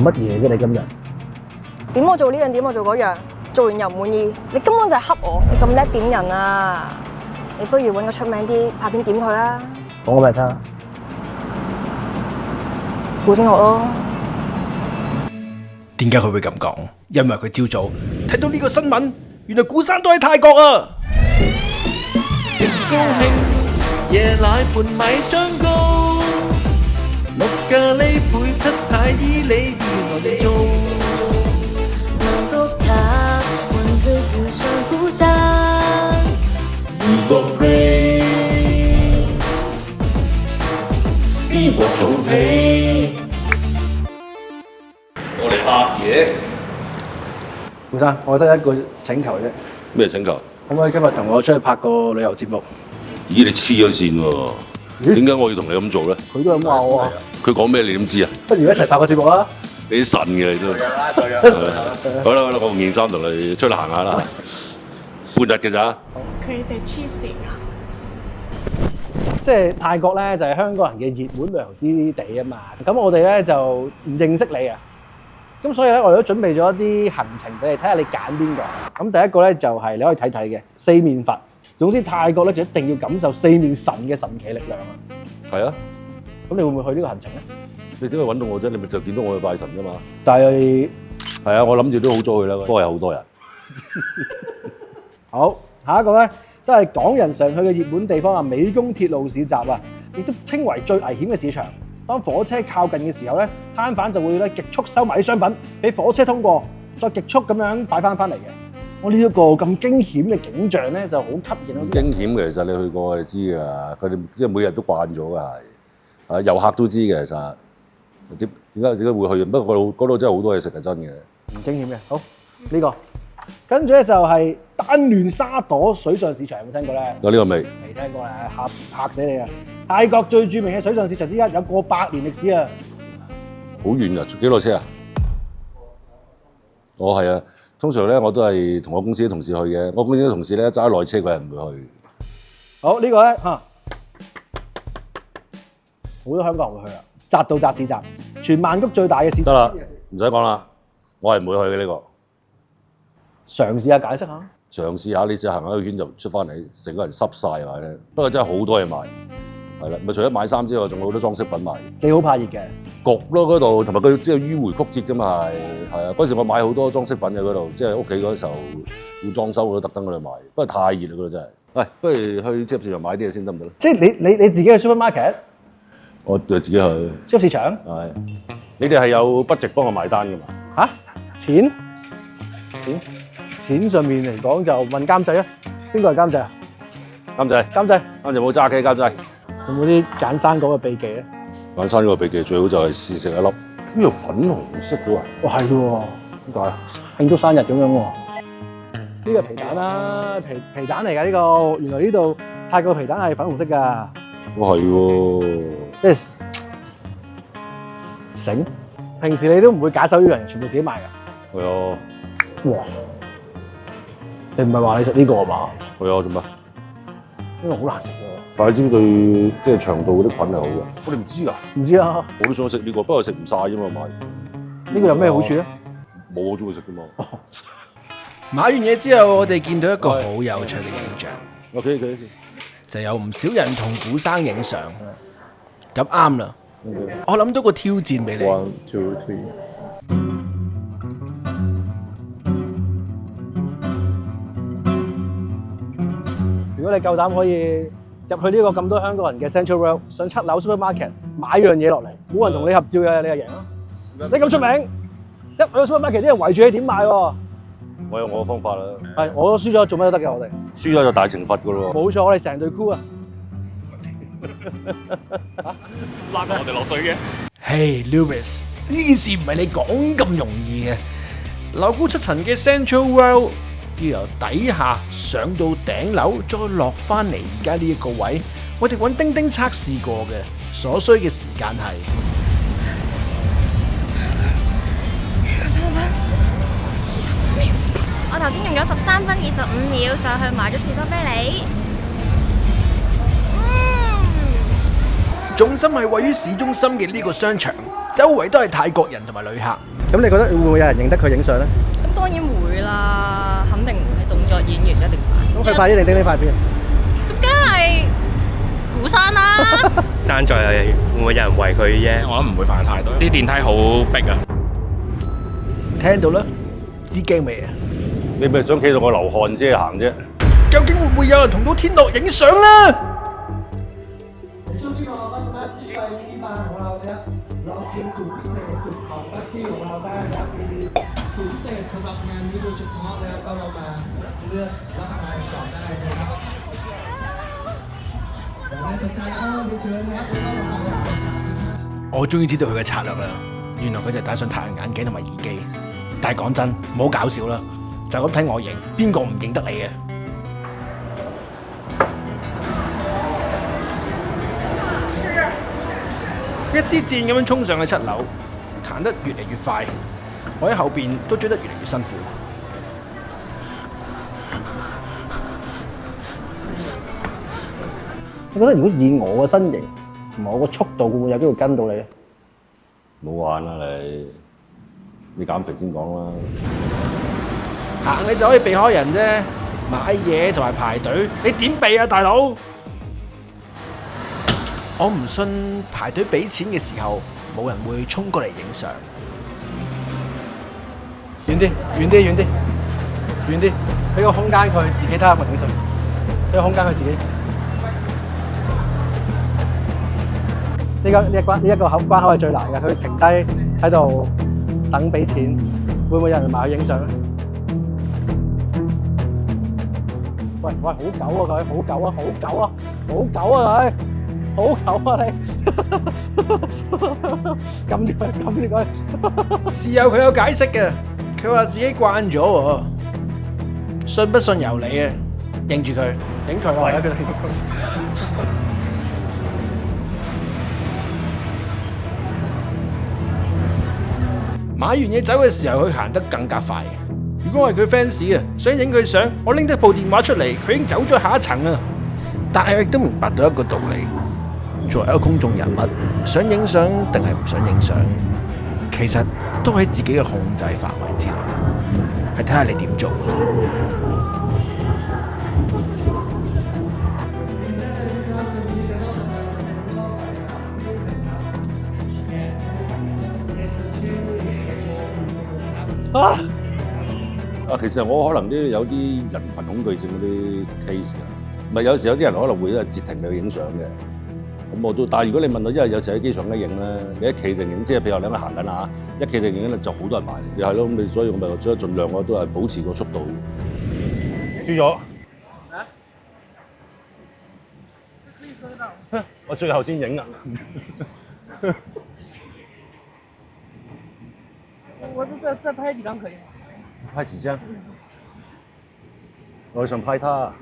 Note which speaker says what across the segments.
Speaker 1: 做乜嘢啫？你今日
Speaker 2: 點我做呢樣，點我做嗰樣，做完又唔滿意，你根本就係恰我，你咁叻點人啊！你不如揾個出名啲拍片點佢啦，
Speaker 1: 講個俾你聽。
Speaker 2: 古天樂咯。
Speaker 3: 點解佢會咁講？因為佢朝早睇到呢個新聞，原來古生都喺泰國啊！
Speaker 4: 極高興，夜奶盤米漿糕，綠咖喱配匹太醫你要來做。
Speaker 5: 曼谷塔，雲血遇上古山。
Speaker 4: 如果 pray， 呢鑊草皮。我哋拍嘢。
Speaker 1: 胡生，我得一個請求啫，
Speaker 6: 咩請求？
Speaker 1: 可唔可以今日同我出去拍個旅遊節目？
Speaker 6: 咦，你黐咗線喎！點解我要同你咁做咧？
Speaker 1: 佢都咁話我啊，
Speaker 6: 佢講咩你點知啊？
Speaker 1: 不如一齊拍個節目啊！
Speaker 6: 你啲神嘅你都。好啦，我換件衫同你出去行下啦。半日嘅咋？
Speaker 7: 佢哋黐線啊！
Speaker 1: 即係泰國咧，就係香港人嘅熱門旅遊之地啊嘛。咁我哋咧就唔認識你啊。咁所以咧，我哋都準備咗一啲行程俾你，睇下你揀邊個。咁第一個咧就係你可以睇睇嘅四面佛。總之泰國咧就一定要感受四面神嘅神奇力量啊！
Speaker 6: 係啊，
Speaker 1: 咁你會唔會去呢個行程咧？
Speaker 6: 你點解揾到我啫？你咪就見到我去拜神啫嘛。
Speaker 1: 但係
Speaker 6: 係啊，我諗住都好早去啦，不過有好多人。
Speaker 1: 好，下一個咧都係港人常去嘅熱門地方啊，美宮鐵路市集啊，亦都稱為最危險嘅市場。當火車靠近嘅時候咧，攤販就會咧極速收埋啲商品，俾火車通過，再極速咁樣擺翻嚟嘅。我呢一個咁驚險嘅景象咧，就好吸引到啲人。
Speaker 6: 驚險嘅，其實你去過你知㗎啦，佢哋即係每日都慣咗㗎係，遊客都知嘅其實。點解會去？不過嗰度真係好多嘢食係真嘅。
Speaker 1: 唔驚險嘅，好呢個。跟住咧就係丹亂沙朵水上市場，有冇聽過咧？
Speaker 6: 有呢個未？
Speaker 1: 未聽過啊，嚇死你啊！泰國最著名嘅水上市場之一，有過百年歷史啊！
Speaker 6: 好遠啊，幾耐車啊？我係啊，通常咧我都係同我公司啲同事去嘅。我公司啲同事咧揸內車，佢係唔會去。
Speaker 1: 好呢個咧嚇，好多香港人會去啊！扎道扎市集，全曼谷最大嘅市集。
Speaker 6: 得啦，唔使講啦，我係唔會去嘅呢個。
Speaker 1: 嘗試下解釋下。
Speaker 6: 嘗試下，你試行一個圈就出翻嚟，成個人濕晒係咪咧？不過真係好多嘢賣，係啦，咪除咗買衫之外，仲有好多裝飾品賣。
Speaker 1: 幾好怕熱嘅。
Speaker 6: 焗咯嗰度，同埋佢即係迂迴曲折㗎嘛係啊！嗰時我買好多裝飾品嘅嗰度，即係屋企嗰時候要裝修，我都特登嗰度買。不過太熱啦嗰度真係。喂，不如去超級市場買啲嘢先得唔得咧？
Speaker 1: 即係你自己去 supermarket，
Speaker 6: 我就自己去。
Speaker 1: 超級市場。
Speaker 6: 係。你哋係有 budget幫我埋單㗎嘛？
Speaker 1: 嚇？錢上面嚟講就問監製啊，邊個係監製啊？
Speaker 6: 監製冇揸機，監製。
Speaker 1: 有冇啲揀生果嘅秘技咧？
Speaker 6: 揀生果嘅秘技最好就係試食一粒。呢度粉紅色嘅喎。
Speaker 1: 哇係喎，點解啊？慶祝生日咁樣喎。呢個皮蛋啦，皮蛋嚟㗎呢個。原來呢度泰國皮蛋係粉紅色㗎。
Speaker 6: 哇係喎。
Speaker 1: 即係醒。平時你都唔會假手於人，全部自己買㗎。
Speaker 6: 係啊。
Speaker 1: 哇！你唔係話你食呢個啊嘛？
Speaker 6: 係啊，做咩？
Speaker 1: 呢個好難食喎。
Speaker 6: 但係知對即係腸道嗰啲菌係好嘅。我哋唔知㗎。
Speaker 1: 唔知啊。
Speaker 6: 我都想食呢個，不過食唔晒啫嘛買。
Speaker 1: 呢個有咩好處咧？
Speaker 6: 冇我中意食㗎嘛。
Speaker 3: 買完嘢之後，我哋見到一個好有趣嘅影像。
Speaker 6: OK。
Speaker 3: 就有唔少人同古生影相。咁啱啦。我諗到個挑戰俾你。
Speaker 6: 1, 2, 3。
Speaker 1: 如果你夠膽可以入去呢個咁多香港人嘅 Central World，上7樓 supermarket 買樣嘢落嚟，冇人同你合照嘅，你就贏咯。你咁出名，一去到 supermarket 啲人圍住你點買喎？
Speaker 6: 我有我嘅方法啦。
Speaker 1: 係，我輸咗做咩都得嘅，我哋。
Speaker 6: 輸咗就大懲罰㗎咯喎。
Speaker 1: 冇錯，我哋成隊 crew 啊！
Speaker 7: 拉我哋落水嘅。
Speaker 3: Hey Lewis，呢件事唔係你講咁容易嘅。樓高7層嘅 Central World 要由底下上到頂樓，再落翻嚟而家呢一個位，我哋揾叮叮測試過嘅，所需嘅時間係
Speaker 5: 我頭先用咗13分25秒上去買咗士多啤梨。
Speaker 3: 重心係位於市中心嘅呢個商場，周圍都係泰國人同埋旅客。
Speaker 1: 咁你覺得會唔會有人認得佢影相咧？
Speaker 2: 咁當然會啦，肯定會。動作演員一定快。
Speaker 1: 咁佢快啲定頂呢塊片？
Speaker 2: 咁梗係鼓山啦。
Speaker 8: 爭在會唔會有人圍佢啫？
Speaker 7: 我諗唔會犯太多，啲電梯好逼啊！
Speaker 3: 聽到啦，知驚未啊？
Speaker 6: 你咪想企到我流汗先行啫？
Speaker 3: 究竟會唔會有人同到天樂影相咧？
Speaker 9: ช่วงที่รอก็สามารถที่ไปมินิบาร์ของเราเนี่ยลองชิมสูตรพิเศษสุดของแท็กซี่ของเราได้นะครับมีสูตรพิเศษสำหรับงานนี้โดยเฉพาะนะครับก็เรามาเลือกรับประทานก่อนได้นะครับแต่ในสนใจก็เรียนเชิญนะครับแล้วก็มารับประทาน
Speaker 3: 我終於知道佢嘅策略啦！原來佢就係戴上太陽眼鏡同埋耳機。但係講真，唔好搞笑啦，就咁睇外形，邊個唔認得你嘅？佢一支箭咁樣衝上去7樓，彈得越嚟越快，我喺後邊都追得越嚟越辛苦。
Speaker 1: 你覺得如果以我嘅身形同埋我個速度，會唔會有機會跟到你咧？
Speaker 6: 冇玩啦你減肥先講啦。
Speaker 3: 行你就可以避開人啫，買嘢同埋排隊，你點避啊，大佬？我唔信排隊俾錢嘅時候，冇人會衝過嚟影相。
Speaker 1: 遠啲，遠啲，遠啲，遠啲，俾個空間佢自己睇下有冇影相，俾個空間佢自己。呢一個關口係最難嘅，佢停低喺度等俾錢，會唔會有人埋去影相咧？喂，好狗啊佢，好狗啊，好狗啊，好狗啊佢，好狗啊你，撳住佢，撳住佢。
Speaker 3: 事後佢有解釋嘅，佢話自己慣咗喎，信不信由你啊！認住佢，
Speaker 1: 影佢啊！而家佢哋。
Speaker 3: 買完嘢走嘅時候，佢行得更加快。如果我係佢 fans 啊，想影佢相，我拎得部電話出嚟，佢已經走咗下一層啊！但係我亦都明白到一個道理，作為一個公眾人物，想影相定係唔想影相，其實都喺自己嘅控制範圍之內，係睇下你點做嘅啫。
Speaker 6: 其實我可能都有啲人群恐懼症嗰啲 case 嘅，咪有時有啲人可能會截停你去影相嘅，咁我都。但係如果你問我，因為有時喺機場咧影咧，你一企定影，即係譬如話你喺度行緊啊，一企定影咧就好多人埋嚟，又係咯，咁你所以我咪所以盡量我都係保持個速度。輸咗。我最後先影啊！
Speaker 10: 我再拍幾張可以嗎？
Speaker 6: 拍幾張？我想拍他。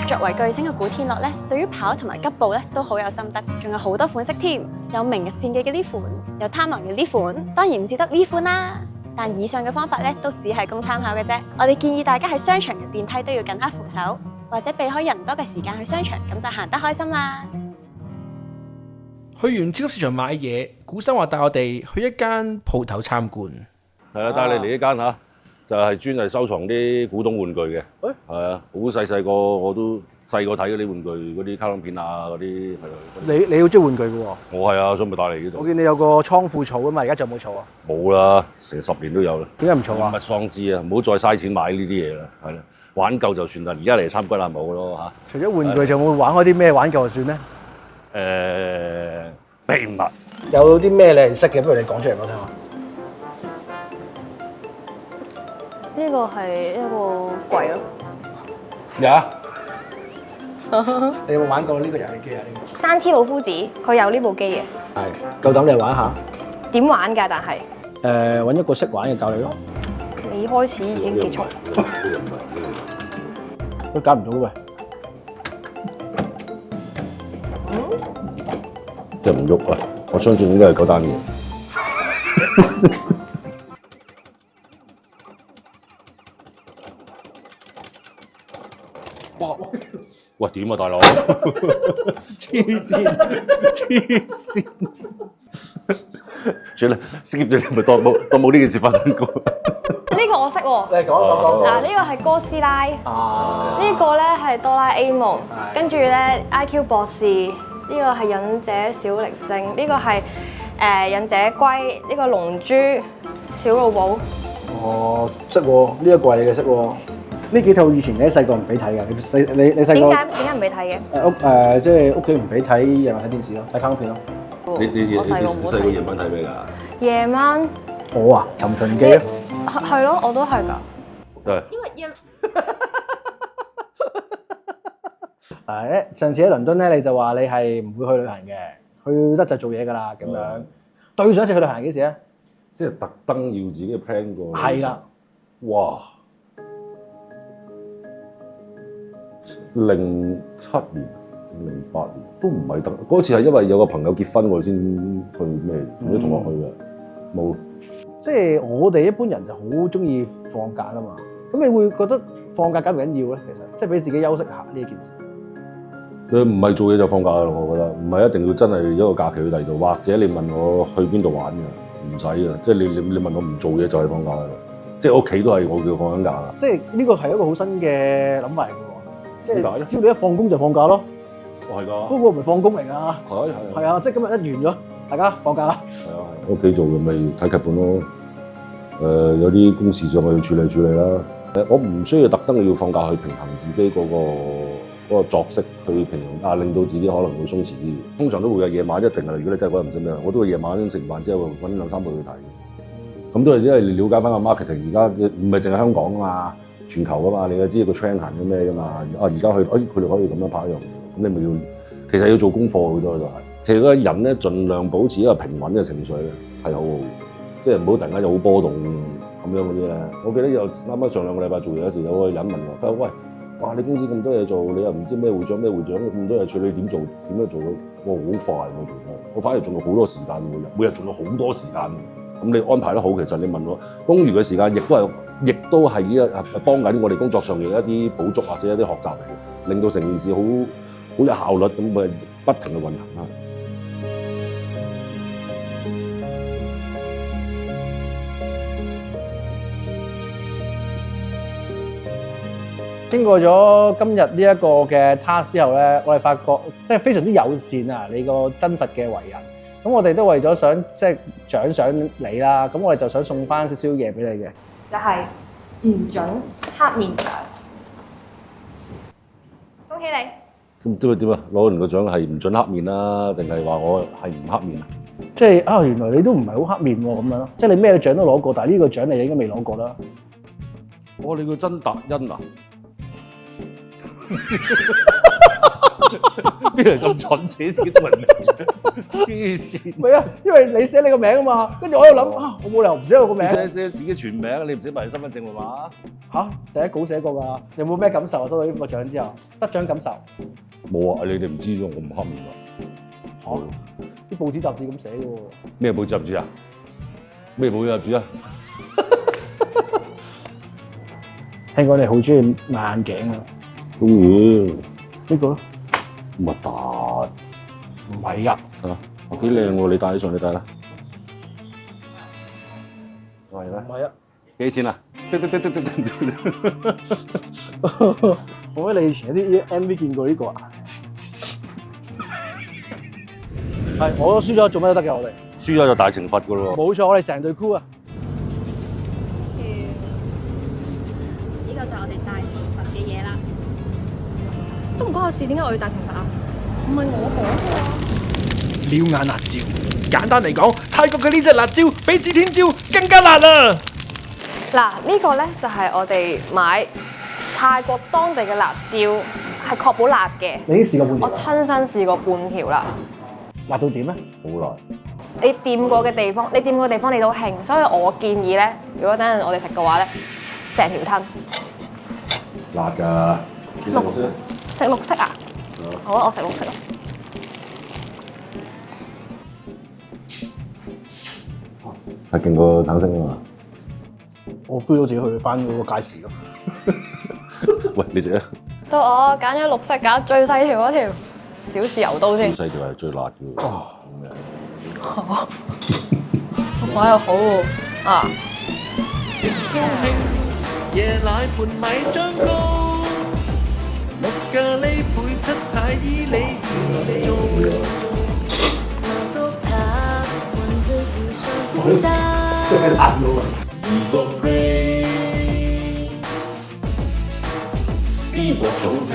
Speaker 11: 作為巨星嘅古天樂咧，對於跑同埋急步咧都好有心得，仲有好多款式添，有明日戰記嘅呢款，有貪狼嘅呢款，當然唔少得呢款啦。但以上嘅方法咧，都只係供參考嘅啫。我哋建議大家喺商場嘅電梯都要緊握扶手，或者避開人多嘅時間去商場，咁就行得開心啦。
Speaker 3: 去完超級市場買嘢，古生話帶我哋去一間鋪頭參觀。
Speaker 6: 係啊，帶你嚟呢間嚇，就係專係收藏啲古董玩具嘅。係啊，好細個我都細個睇嗰啲玩具，嗰啲卡通片啊，嗰啲係咯。
Speaker 1: 你好中意玩具嘅喎？
Speaker 6: 我係啊，所以咪帶嚟呢度。
Speaker 1: 我見你有個倉庫儲啊嘛，而家仲有冇儲啊？
Speaker 6: 冇啦，成10年都有啦。
Speaker 1: 點解唔儲啊？
Speaker 6: 乜喪志啊！唔好再嘥錢買呢啲嘢啦，係啦，玩夠就算啦。而家嚟參觀下冇咯嚇。
Speaker 1: 除咗玩具，仲有冇玩開啲咩玩具就算咧？
Speaker 6: 秘密。
Speaker 1: 有啲咩你係識嘅？不如你講出嚟我聽下。
Speaker 2: 呢個係一個櫃咯。
Speaker 1: 咩啊？你有冇玩過呢個遊戲機啊？
Speaker 2: 山 T 老夫子佢有呢部機嘅。
Speaker 1: 係，夠膽你玩下。
Speaker 2: 點玩㗎？但係
Speaker 1: 揾一個識玩嘅教你咯。
Speaker 2: 未開始已經結束。
Speaker 1: 都搞唔到喂。
Speaker 6: 即係唔喐啊！我相信應該係嗰單嘢。
Speaker 1: 哇！
Speaker 6: 喂，點啊，大佬？
Speaker 1: 黐線！
Speaker 6: 算啦，skip 咗你咪當冇呢件事發生過。
Speaker 2: 呢個我識喎。
Speaker 1: 你講。
Speaker 2: 嗱，呢個係哥斯拉，呢個咧係哆啦 A 夢，跟住咧 IQ 博士，呢個係忍者小靈精，呢個係忍者龜，呢個龍珠小老寶。
Speaker 1: 哦，識喎，呢一個係你嘅識喎。呢幾套以前你細個唔俾睇㗎，你細個
Speaker 2: 點解唔俾睇嘅？
Speaker 1: 即係屋企唔俾睇，夜晚睇電視咯，睇卡通片咯。
Speaker 6: 你
Speaker 2: 我細個冇睇。
Speaker 6: 夜晚睇咩㗎？
Speaker 2: 夜晚
Speaker 1: 我啊，尋秦記啊。
Speaker 2: 係咯，我都係㗎。
Speaker 6: 係。
Speaker 2: 因為
Speaker 1: 上次喺倫敦咧，你就話你係唔會去旅行嘅，去得就做嘢㗎啦咁樣。對上一次去旅行幾時咧？
Speaker 6: 即係特登要自己 plan 過。
Speaker 1: 係啦。
Speaker 6: 哇！07年、08年都唔係得，嗰次係因為有個朋友結婚我先去咩，同啲同學去嘅，冇。
Speaker 1: 即係我哋一般人就好中意放假㗎嘛，咁你會覺得放假緊唔緊要咧？其實即係俾自己休息下呢一件事。
Speaker 6: 佢唔係做嘢就放假啦，我覺得唔係一定要真係一個假期去第二度，或者你問我去邊度玩嘅，唔使嘅，即係你問我唔做嘢就係放假啦，即係屋企都係我叫放緊假啦。即係呢個係一個好新嘅諗法嚟嘅喎，即係只要你一放工就放假咯。係㗎。
Speaker 1: 嗰個唔係放工嚟㗎。係啊，即係今日一完咗，大家放假啦。係啊，
Speaker 6: 屋企做嘅咪睇劇本咯。有啲公事上去處理啦。我唔需要特登要放假去平衡自己嗰個作息，去平衡令到自己可能會鬆弛啲。通常都會有夜晚一定係，如果你真係覺得唔知咩，我都會夜晚食完飯之後揾2-3部去睇。咁都係因為你了解翻個 marketing，而家唔係淨係香港啊嘛，全球啊嘛，你又知個 trend 行緊咩㗎嘛。而家去，佢哋可以咁樣拍一樣嘢，咁你咪要，其實要做功課好多就係。其實個人咧，盡量保持一個平穩嘅情緒咧，係好好，即係唔好突然間有好波動咁樣嗰啲咧。我記得有啱啱上2個禮拜做嘢嗰時，有個人問我，佢話：喂，哇！你公司咁多嘢做，你又唔知咩會長咁多嘢處理，點做？點樣做到？哇！好快我做得，我反而仲有好多時間每日仲有好多時間。咁你安排得好，其實你問我公餘嘅時間，亦都係幫緊我哋工作上嘅一啲補足或者一啲學習嚟嘅，令到成件事好有效率咁咪不停去運行啦。
Speaker 1: 經過咗今日呢一個嘅 task 之後咧，我哋發覺即係非常之友善啊！你個真實嘅為人，咁我哋都為咗想即係獎賞你啦，咁我哋就想送翻少少嘢俾你嘅，
Speaker 2: 就係唔準黑面獎。恭喜你！
Speaker 6: 咁點啊？攞完個獎係唔準黑面啦，定係話我係唔黑面啊？
Speaker 1: 即係啊，原來你都唔係好黑面喎咁樣咯，即係你咩獎都攞過，但係呢個獎你應該未攞過啦。
Speaker 6: 我你個曾達恩啊！邊人咁蠢寫自己中文名？黐線！
Speaker 1: 唔係啊，因為你寫你個名啊嘛，跟住我又諗啊，我冇理由唔寫我個名。
Speaker 6: 寫自己全名，你唔寫埋身份證係嘛？
Speaker 1: 嚇，第一稿寫過㗎，有冇咩感受啊？收到呢個獎之後，得獎感受？
Speaker 6: 冇啊！你哋唔知咗，我唔黑面㗎。
Speaker 1: 嚇！啲報紙雜誌咁寫嘅喎。
Speaker 6: 咩報紙雜誌啊？咩報紙雜誌啊？
Speaker 1: 聽講你好中意買眼鏡啊？
Speaker 6: 中意
Speaker 1: 呢個咯，
Speaker 6: 核突，
Speaker 1: 唔係啊，
Speaker 6: 幾靚喎！你戴起上，你戴啦，係啦，
Speaker 1: 唔係啊，
Speaker 6: 幾錢啊？
Speaker 1: 我覺得你以前有啲 MV 見過呢個啊，係我都輸咗，做咩都得嘅我哋，
Speaker 6: 輸咗就大懲罰噶咯喎，
Speaker 1: 冇錯，我哋成隊 crew 啊，
Speaker 2: 呢個就係我哋大懲罰嘅嘢啦。都唔關我事，點解我要大懲罰啊？唔係我講嘅喎。
Speaker 3: 撩眼辣椒，簡單嚟講，泰國嘅呢隻辣椒比指天椒更加辣啊！
Speaker 2: 嗱，呢個咧就係我哋買泰國當地嘅辣椒，係確保辣嘅。
Speaker 1: 你已經試過半條？
Speaker 2: 我親身試過半條啦。
Speaker 1: 辣到點咧？
Speaker 6: 好辣！
Speaker 2: 你掂過嘅地方，你都興，所以我建議咧，如果等陣我哋食嘅話咧，成條吞。
Speaker 6: 辣㗎，你食綠色？
Speaker 2: 食綠色啊？好啊，我食綠色啊。
Speaker 6: 係勁過橙星啊嘛。
Speaker 1: 我 feel 到自己去翻嗰個街市咯。
Speaker 6: 喂，你食啊？
Speaker 2: 到我揀咗綠色，揀最細條嗰條小豉油刀先。
Speaker 6: 最細條係最辣嘅喎。
Speaker 2: 哇，又好喎啊！
Speaker 4: 高興夜奶盤米醬糕，綠咖喱配給太醫理原做。
Speaker 5: 來谷塔換血遇上變身。
Speaker 4: 呢鑊草皮